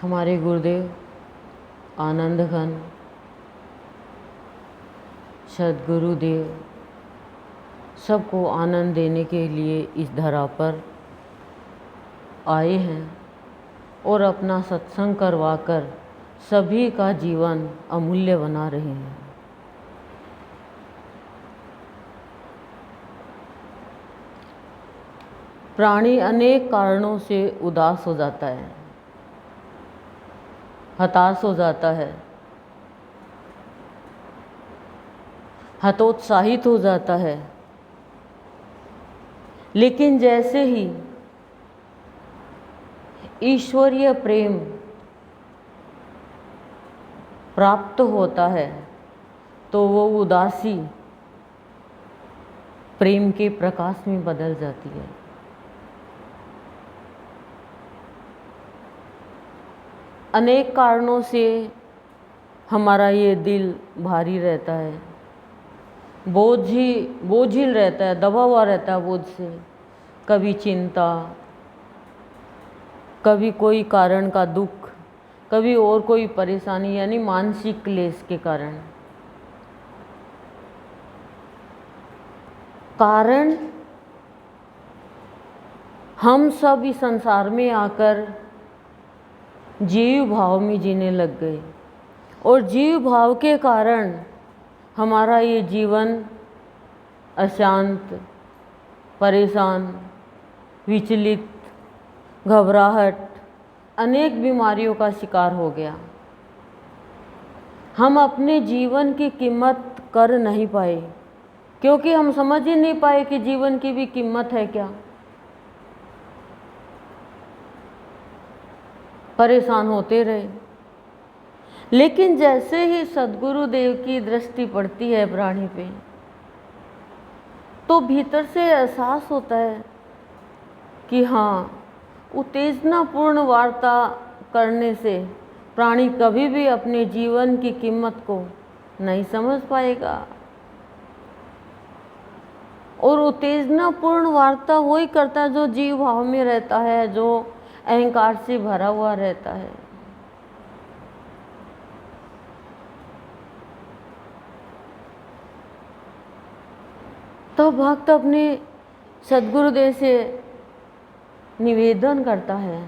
हमारे गुरुदेव आनंद घन सद्गुरुदेव सबको आनंद देने के लिए इस धरा पर आए हैं और अपना सत्संग करवाकर सभी का जीवन अमूल्य बना रहे हैं। प्राणी अनेक कारणों से उदास हो जाता है, हताश हो जाता है, हतोत्साहित हो जाता है। लेकिन जैसे ही ईश्वरीय प्रेम प्राप्त होता है तो वो उदासी प्रेम के प्रकाश में बदल जाती है। अनेक कारणों से हमारा ये दिल भारी रहता है, बोझिल रहता है, दबा हुआ रहता है बोझ से। कभी चिंता, कभी कोई कारण का दुख, कभी और कोई परेशानी यानी मानसिक क्लेश के कारण। कारण हम सब इस संसार में आकर जीव भाव में जीने लग गए और जीव भाव के कारण हमारा ये जीवन अशांत, परेशान, विचलित, घबराहट, अनेक बीमारियों का शिकार हो गया। हम अपने जीवन की कीमत कर नहीं पाए क्योंकि हम समझ ही नहीं पाए कि जीवन की भी कीमत है क्या। परेशान होते रहे। लेकिन जैसे ही सद्गुरु देव की दृष्टि पड़ती है प्राणी पे तो भीतर से एहसास होता है कि हाँ, उत्तेजनापूर्ण वार्ता करने से प्राणी कभी भी अपने जीवन की कीमत को नहीं समझ पाएगा। और उत्तेजनापूर्ण वार्ता वही करता है जो जीव भाव में रहता है, जो अहंकार से भरा हुआ रहता है। तो भक्त अपने सद्गुरुदेव से निवेदन करता है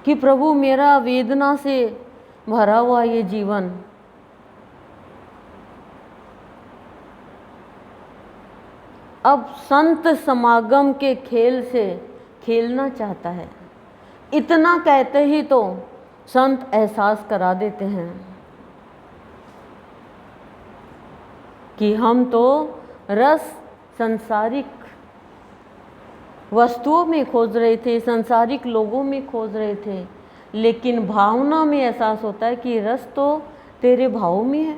कि प्रभु, मेरा वेदना से भरा हुआ ये जीवन अब संत समागम के खेल से खेलना चाहता है। इतना कहते ही तो संत एहसास करा देते हैं कि हम तो रस संसारिक वस्तुओं में खोज रहे थे, संसारिक लोगों में खोज रहे थे, लेकिन भावना में एहसास होता है कि रस तो तेरे भाव में है।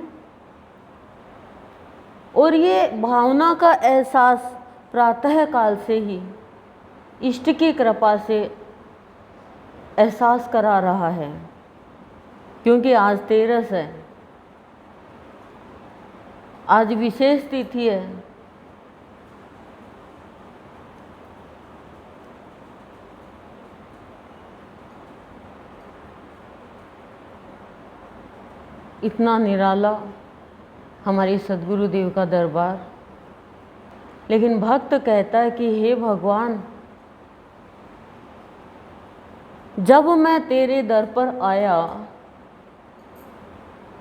और ये भावना का एहसास प्रातः काल से ही इष्ट की कृपा से एहसास करा रहा है, क्योंकि आज 13 है, आज विशेष तिथि है। इतना निराला हमारे सद्गुरुदेव का दरबार। लेकिन भक्त कहता है कि हे भगवान, जब मैं तेरे दर पर आया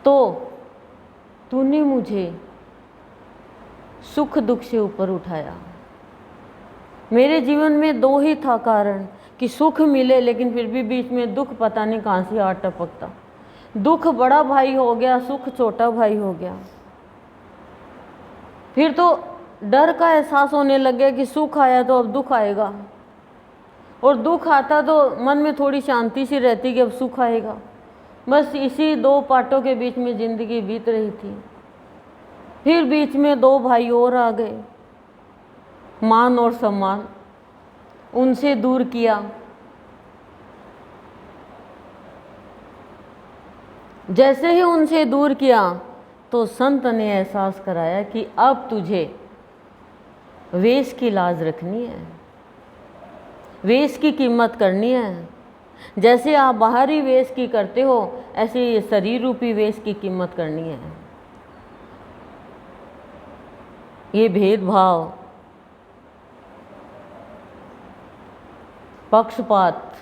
तो तूने मुझे सुख दुख से ऊपर उठाया। मेरे जीवन में 2 ही था कारण कि सुख मिले, लेकिन फिर भी बीच में दुख पता नहीं कहाँ से आ टपकता। दुख बड़ा भाई हो गया, सुख छोटा भाई हो गया। फिर तो डर का एहसास होने लग गया कि सुख आया तो अब दुख आएगा, और दुख आता तो मन में थोड़ी शांति सी रहती कि अब सुख आएगा। बस इसी 2 पाटों के बीच में जिंदगी बीत रही थी। फिर बीच में 2 भाई और आ गए, मान और सम्मान, उनसे दूर किया। जैसे ही उनसे दूर किया तो संत ने एहसास कराया कि अब तुझे वेश की लाज रखनी है, वेश की कीमत करनी है। जैसे आप बाहरी वेश की करते हो, ऐसे ये शरीर रूपी वेश की कीमत करनी है। ये भेदभाव, पक्षपात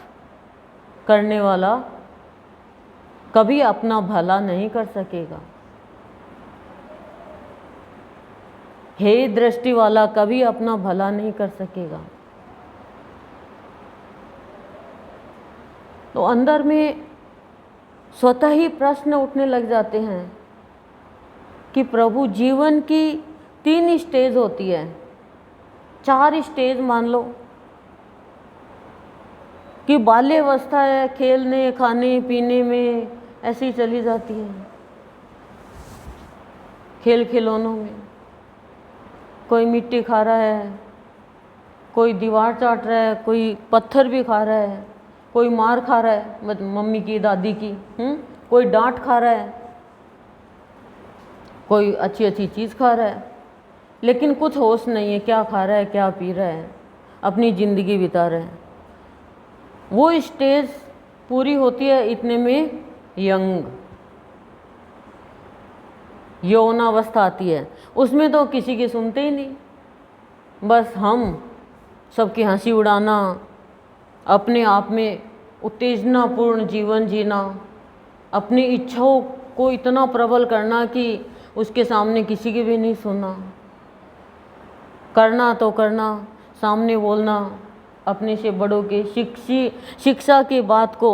करने वाला कभी अपना भला नहीं कर सकेगा। हे दृष्टि वाला कभी अपना भला नहीं कर सकेगा। तो अंदर में स्वतः ही प्रश्न उठने लग जाते हैं कि प्रभु, जीवन की 3 स्टेज होती है, 4 स्टेज मान लो कि बाल्यावस्था है, खेलने खाने पीने में ऐसी चली जाती है, खेल खिलौनों में। कोई मिट्टी खा रहा है, कोई दीवार चाट रहा है, कोई पत्थर भी खा रहा है, कोई मार खा रहा है मम्मी की दादी की, कोई डांट खा रहा है, कोई अच्छी अच्छी चीज़ खा रहा है, लेकिन कुछ होश नहीं है क्या खा रहा है क्या पी रहा है, अपनी ज़िंदगी बिता रहा है। वो स्टेज पूरी होती है इतने में यौवनावस्था आती है। उसमें तो किसी की सुनते ही नहीं, बस हम सबकी हंसी उड़ाना, अपने आप में उत्तेजनापूर्ण जीवन जीना, अपनी इच्छाओं को इतना प्रबल करना कि उसके सामने किसी की भी नहीं सुनना, करना तो करना, सामने बोलना, अपने से बड़ों के शिक्षा की बात को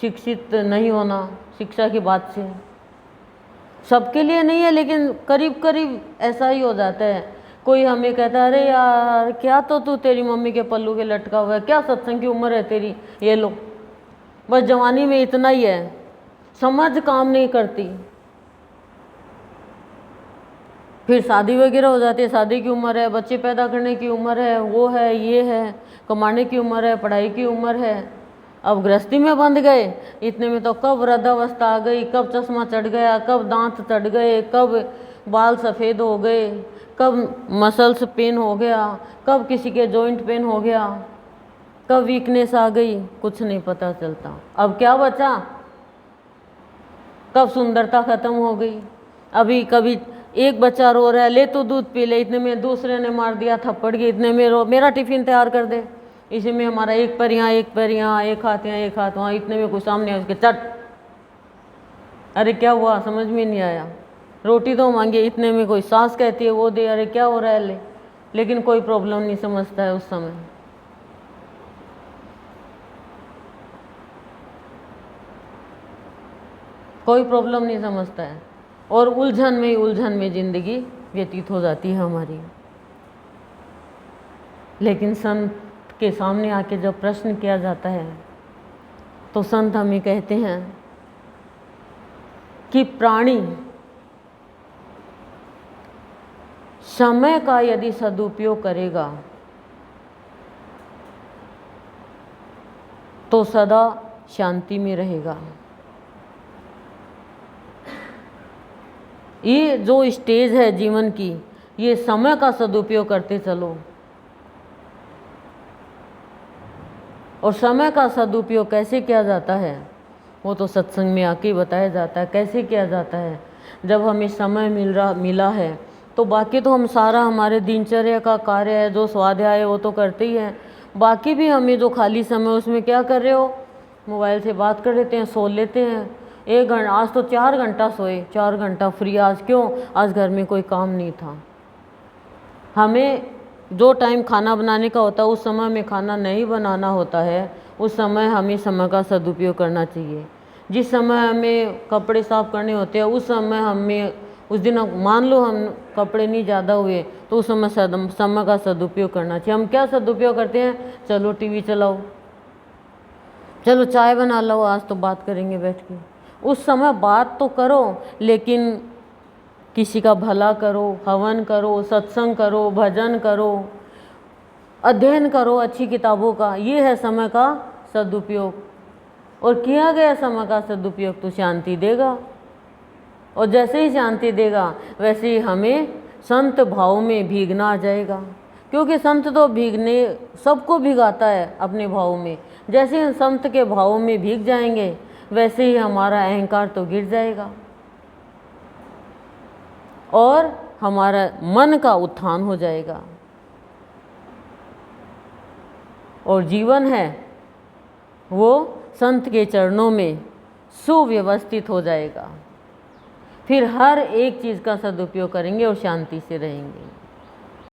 शिक्षित नहीं होना, शिक्षा की बात से सबके लिए नहीं है, लेकिन करीब करीब ऐसा ही हो जाता है। कोई हमें कहता है, अरे यार क्या तो तू तेरी मम्मी के पल्लू के लटका हुआ है, क्या सत्संग की उम्र है तेरी, ये लो। बस जवानी में इतना ही है, समझ काम नहीं करती। फिर शादी वगैरह हो जाती है, शादी की उम्र है, बच्चे पैदा करने की उम्र है, वो है ये है, कमाने की उम्र है, पढ़ाई की उम्र है। अब गृहस्थी में बंध गए, इतने में तो कब वृद्धावस्था आ गई, कब चश्मा चढ़ गया, कब दांत चढ़ गए, कब बाल सफ़ेद हो गए, कब मसल्स पेन हो गया, कब किसी के जॉइंट पेन हो गया, कब वीकनेस आ गई, कुछ नहीं पता चलता। अब क्या बचा, कब सुंदरता ख़त्म हो गई। अभी कभी एक बच्चा रो रहा है, ले तो दूध पी ले, इतने में दूसरे ने मार दिया थप्पड़ के, इतने में रो मेरा टिफ़िन तैयार कर दे, इसी में हमारा एक पैर यहाँ एक पैर यहाँ, एक हाथ यहाँ एक हाथ वहाँ, इतने में कुछ सामने है उसके चट, अरे क्या हुआ समझ में नहीं आया। रोटी तो मांगे, इतने में कोई सास कहती है वो दे, अरे क्या हो रहा है ले, लेकिन कोई प्रॉब्लम नहीं समझता है उस समय। कोई प्रॉब्लम नहीं समझता है, और उलझन में ज़िंदगी व्यतीत हो जाती है हमारी। लेकिन संत के सामने आके जब प्रश्न किया जाता है तो संत हमें कहते हैं कि प्राणी समय का यदि सदुपयोग करेगा तो सदा शांति में रहेगा। ये जो स्टेज है जीवन की, ये समय का सदुपयोग करते चलो। और समय का सदुपयोग कैसे किया जाता है वो तो सत्संग में आके बताया जाता है कैसे किया जाता है। जब हमें समय मिला है तो बाकी तो हम सारा हमारे दिनचर्या का कार्य है, जो स्वाध्याय है वो तो करते ही हैं। बाकी भी हमें जो खाली समय उसमें क्या कर रहे हो, मोबाइल से बात कर लेते हैं, सो लेते हैं। 1 घंटा, आज तो 4 घंटा सोए, 4 घंटा फ्री। आज क्यों? आज घर में कोई काम नहीं था। हमें जो टाइम खाना बनाने का होता है उस समय में खाना नहीं बनाना होता है, उस समय हमें समय का सदुपयोग करना चाहिए। जिस समय हमें कपड़े साफ करने होते हैं उस समय हमें, उस दिन मान लो हम कपड़े नहीं ज़्यादा हुए तो उस समय समय का सदुपयोग करना चाहिए। हम क्या सदुपयोग करते हैं, चलो टीवी चलाओ, चलो चाय बना लो, आज तो बात करेंगे बैठ के। उस समय बात तो करो लेकिन किसी का भला करो, हवन करो, सत्संग करो, भजन करो, अध्ययन करो अच्छी किताबों का। ये है समय का सदुपयोग। और किया गया समय का सदुपयोग तो शांति देगा, और जैसे ही शांति देगा वैसे ही हमें संत भाव में भीगना आ जाएगा। क्योंकि संत तो भीगने सबको भिगाता है अपने भाव में, जैसे हम संत के भावों में भीग जाएंगे वैसे ही हमारा अहंकार तो गिर जाएगा और हमारा मन का उत्थान हो जाएगा और जीवन है वो संत के चरणों में सुव्यवस्थित हो जाएगा। फिर हर एक चीज़ का सदुपयोग करेंगे और शांति से रहेंगे।